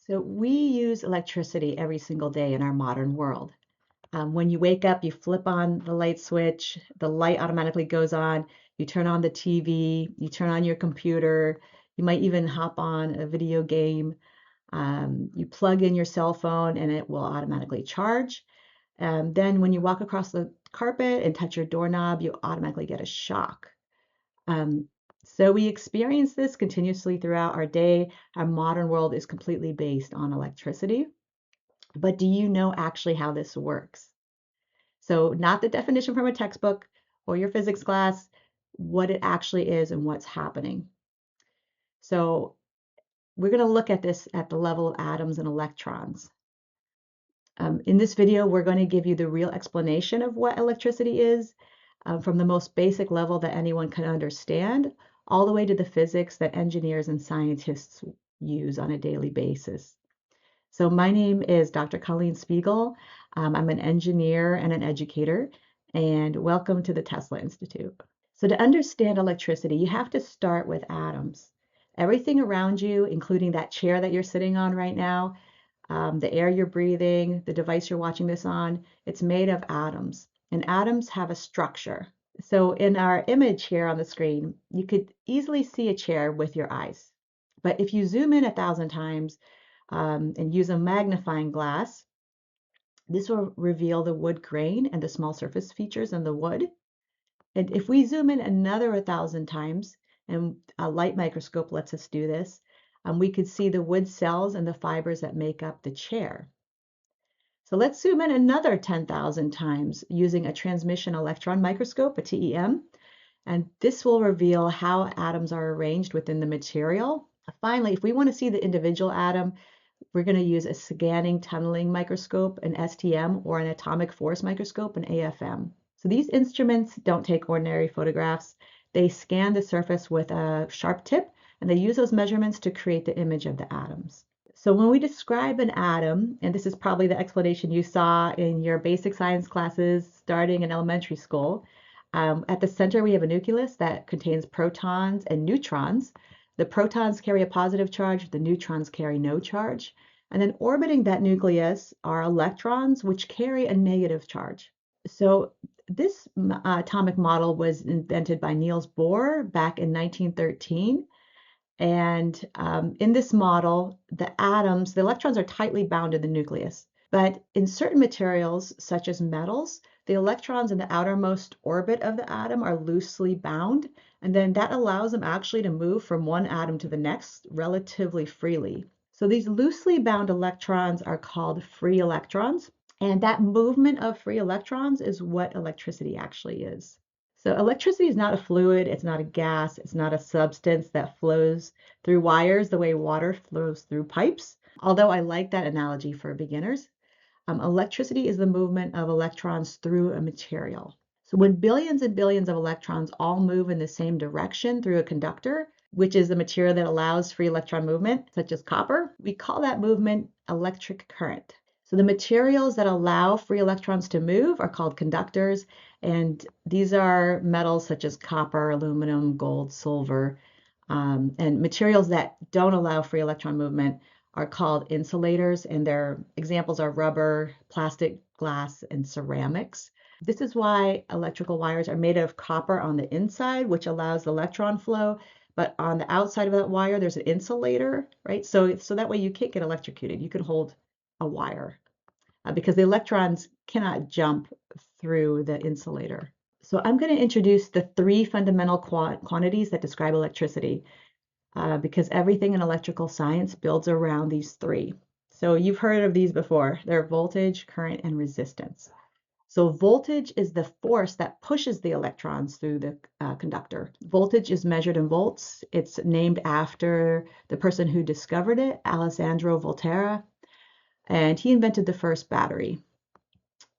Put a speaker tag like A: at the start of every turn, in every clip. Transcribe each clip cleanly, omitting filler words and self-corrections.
A: So we use electricity every single day in our modern world. When you wake up, you flip on the light switch, the light automatically goes on, you turn on the TV, you turn on your computer, you might even hop on a video game. You plug in your cell phone and it will automatically charge. Then when you walk across the carpet and touch your doorknob, you automatically get a shock. Um, so we experience this continuously throughout our day. Our modern world is completely based on electricity. But do you know actually how this works? So not the definition from a textbook or your physics class, what it actually is and what's happening. So we're going to look at this at the level of atoms and electrons. In this video, we're going to give you the real explanation of what electricity is, from the most basic level that anyone can understand, all the way to the physics that engineers and scientists use on a daily basis. So my name is Dr. Colleen Spiegel. I'm an engineer and an educator, and welcome to the Tesla Institute. So to understand electricity, you have to start with atoms. Everything around you, including that chair that you're sitting on right now, the air you're breathing, the device you're watching this on, it's made of atoms. And atoms have a structure. So in our image here on the screen, you could easily see a chair with your eyes. But if you zoom in 1,000 times and use a magnifying glass, this will reveal the wood grain and the small surface features in the wood. And if we zoom in another 1,000 times, and a light microscope lets us do this, we could see the wood cells and the fibers that make up the chair. So let's zoom in another 10,000 times using a transmission electron microscope, a TEM, and this will reveal how atoms are arranged within the material. Finally, if we want to see the individual atom, we're going to use a scanning tunneling microscope, an STM, or an atomic force microscope, an AFM. So these instruments don't take ordinary photographs. They scan the surface with a sharp tip, and they use those measurements to create the image of the atoms. So when we describe an atom, and this is probably the explanation you saw in your basic science classes starting in elementary school, at the center we have a nucleus that contains protons and neutrons. The protons carry a positive charge, the neutrons carry no charge. And then orbiting that nucleus are electrons, which carry a negative charge. So this atomic model was invented by Niels Bohr back in 1913. And in this model, the atoms, the electrons are tightly bound in the nucleus. But in certain materials, such as metals, the electrons in the outermost orbit of the atom are loosely bound, and then that allows them actually to move from one atom to the next relatively freely. So these loosely bound electrons are called free electrons, and that movement of free electrons is what electricity actually is. So electricity is not a fluid, it's not a gas, it's not a substance that flows through wires the way water flows through pipes. Although I like that analogy for beginners, electricity is the movement of electrons through a material. So when billions and billions of electrons all move in the same direction through a conductor, which is the material that allows free electron movement, such as copper, we call that movement electric current. So the materials that allow free electrons to move are called conductors, and these are metals such as copper, aluminum, gold, silver, and materials that don't allow free electron movement are called insulators, and their examples are rubber, plastic, glass, and ceramics. This is why electrical wires are made of copper on the inside, which allows the electron flow, but on the outside of that wire, there's an insulator, right? So that way you can't get electrocuted. You can hold a wire because the electrons cannot jump through the insulator. So I'm going to introduce the three fundamental quantities that describe electricity because everything in electrical science builds around these three. So you've heard of these before. They're voltage, current, and resistance. So voltage is the force that pushes the electrons through the conductor. Voltage is measured in volts. It's named after the person who discovered it, Alessandro Volterra, and he invented the first battery.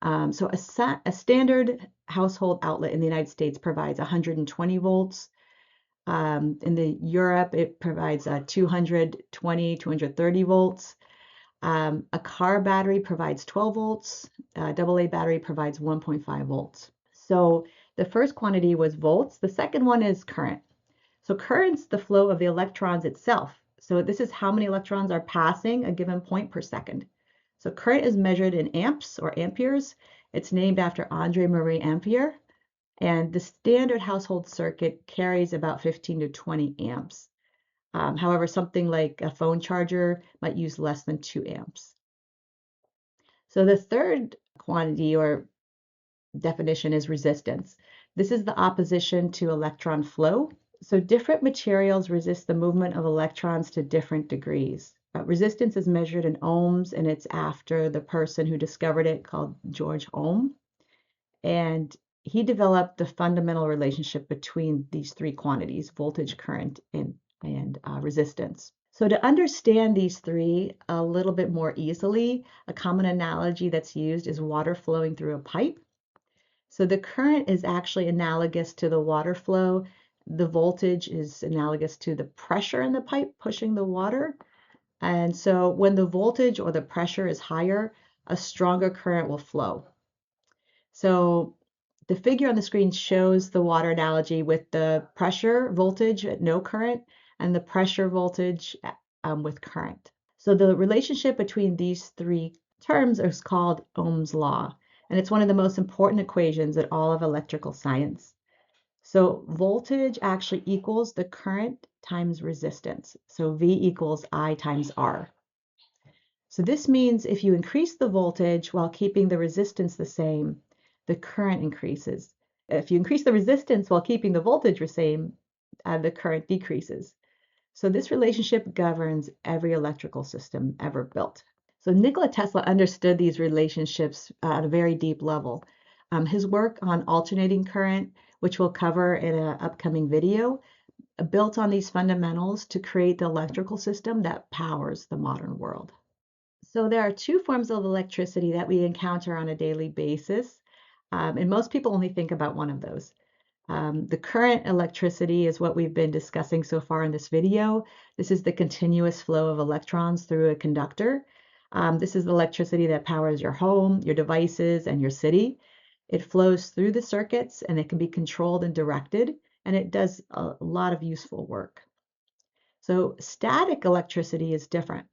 A: So a standard household outlet in the United States provides 120 volts. In the Europe, it provides 220, 230 volts. A car battery provides 12 volts. A AA battery provides 1.5 volts. So the first quantity was volts. The second one is current. So current's the flow of the electrons itself So this is how many electrons are passing a given point per second. So current is measured in amps or amperes. It's named after Andre Marie Ampere. And the standard household circuit carries about 15 to 20 amps. However, something like a phone charger might use less than 2 amps. So the third quantity or definition is resistance. This is the opposition to electron flow. So different materials resist the movement of electrons to different degrees. Resistance is measured in ohms, and it's after the person who discovered it called George Ohm. And he developed the fundamental relationship between these three quantities, voltage, current, and resistance. So to understand these three a little bit more easily, a common analogy that's used is water flowing through a pipe. So the current is actually analogous to the water flow. The voltage is analogous to the pressure in the pipe pushing the water. And so when the voltage or the pressure is higher, a stronger current will flow. So the figure on the screen shows the water analogy with the pressure voltage at no current and the pressure voltage with current. So the relationship between these three terms is called Ohm's law, and it's one of the most important equations in all of electrical science. So voltage actually equals the current times resistance. So V equals I times R. So this means if you increase the voltage while keeping the resistance the same, the current increases. If you increase the resistance while keeping the voltage the same, the current decreases. So this relationship governs every electrical system ever built. So Nikola Tesla understood these relationships at a very deep level. His work on alternating current, which we'll cover in an upcoming video, built on these fundamentals to create the electrical system that powers the modern world. So there are two forms of electricity that we encounter on a daily basis, and most people only think about one of those. The current electricity is what we've been discussing so far in this video. This is the continuous flow of electrons through a conductor. This is the electricity that powers your home, your devices, and your city. It flows through the circuits, and it can be controlled and directed, and it does a lot of useful work. So static electricity is different.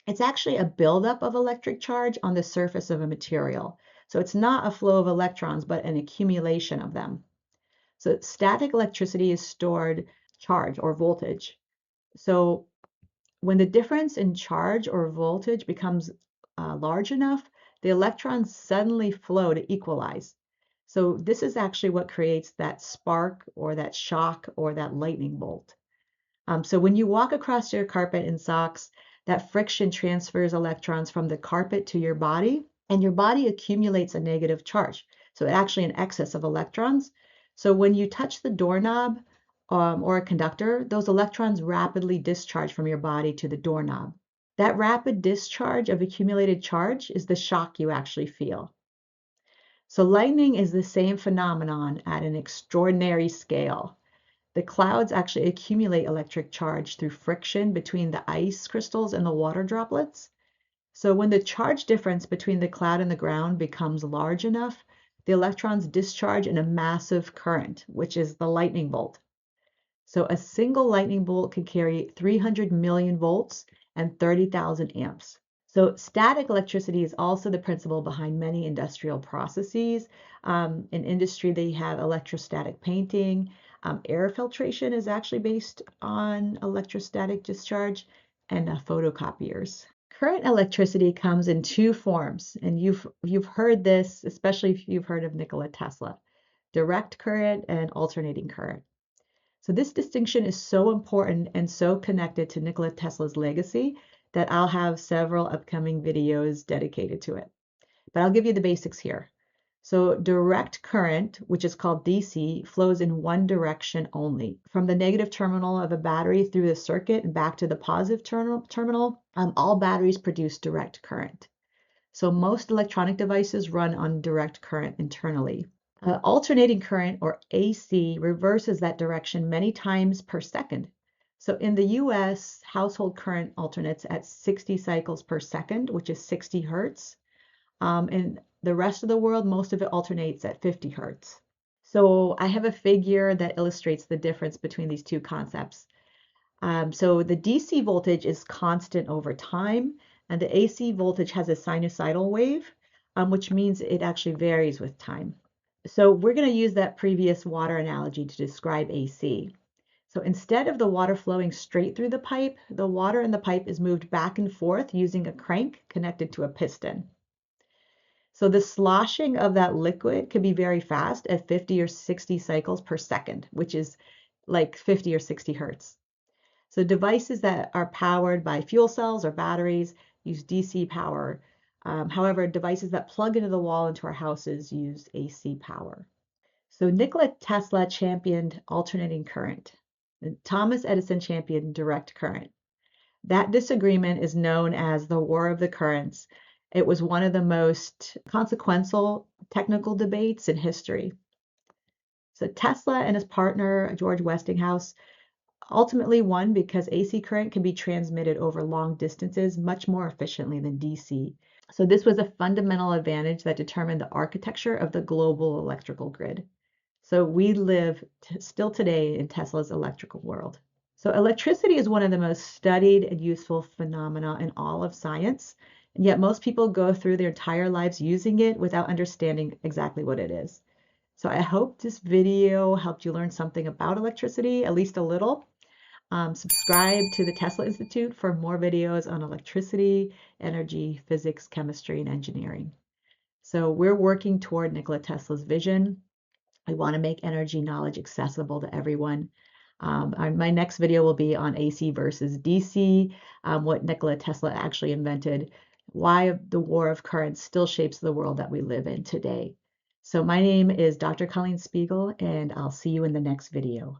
A: It's actually a buildup of electric charge on the surface of a material. So it's not a flow of electrons, but an accumulation of them. So static electricity is stored charge or voltage. So when the difference in charge or voltage becomes large enough, the electrons suddenly flow to equalize. So this is actually what creates that spark or that shock or that lightning bolt. So when you walk across your carpet in socks, that friction transfers electrons from the carpet to your body, and your body accumulates a negative charge. So actually an excess of electrons. So when you touch the doorknob or a conductor, those electrons rapidly discharge from your body to the doorknob. That rapid discharge of accumulated charge is the shock you actually feel. So lightning is the same phenomenon at an extraordinary scale. The clouds actually accumulate electric charge through friction between the ice crystals and the water droplets. So when the charge difference between the cloud and the ground becomes large enough, the electrons discharge in a massive current, which is the lightning bolt. So a single lightning bolt can carry 300 million volts and 30,000 amps. So static electricity is also the principle behind many industrial processes. In industry, they have electrostatic painting. Air filtration is actually based on electrostatic discharge, and photocopiers. Current electricity comes in two forms, and you've heard this, especially if you've heard of Nikola Tesla: direct current and alternating current. So this distinction is so important and so connected to Nikola Tesla's legacy that I'll have several upcoming videos dedicated to it. But I'll give you the basics here. So direct current, which is called DC, flows in one direction only. From the negative terminal of a battery through the circuit and back to the positive terminal, all batteries produce direct current. So most electronic devices run on direct current internally. Alternating current, or AC, reverses that direction many times per second. So in the US, household current alternates at 60 cycles per second, which is 60 hertz. In the rest of the world, most of it alternates at 50 hertz. So I have a figure that illustrates the difference between these two concepts. So the DC voltage is constant over time, and the AC voltage has a sinusoidal wave, which means it actually varies with time. So we're going to use that previous water analogy to describe AC. So instead of the water flowing straight through the pipe, the water in the pipe is moved back and forth using a crank connected to a piston. So the sloshing of that liquid can be very fast at 50 or 60 cycles per second, which is like 50 or 60 hertz. So devices that are powered by fuel cells or batteries use DC power. However, devices that plug into the wall into our houses use AC power. So Nikola Tesla championed alternating current, and Thomas Edison championed direct current. That disagreement is known as the War of the Currents. It was one of the most consequential technical debates in history. So Tesla and his partner, George Westinghouse, ultimately won because AC current can be transmitted over long distances much more efficiently than DC. So this was a fundamental advantage that determined the architecture of the global electrical grid. So we live still today in Tesla's electrical world. So electricity is one of the most studied and useful phenomena in all of science, and yet most people go through their entire lives using it without understanding exactly what it is. So I hope this video helped you learn something about electricity, at least a little. Subscribe to the Tesla Institute for more videos on electricity, energy, physics, chemistry, and engineering. So we're working toward Nikola Tesla's vision. We want to make energy knowledge accessible to everyone. My next video will be on AC versus DC, what Nikola Tesla actually invented, why the war of currents still shapes the world that we live in today. So my name is Dr. Colleen Spiegel, and I'll see you in the next video.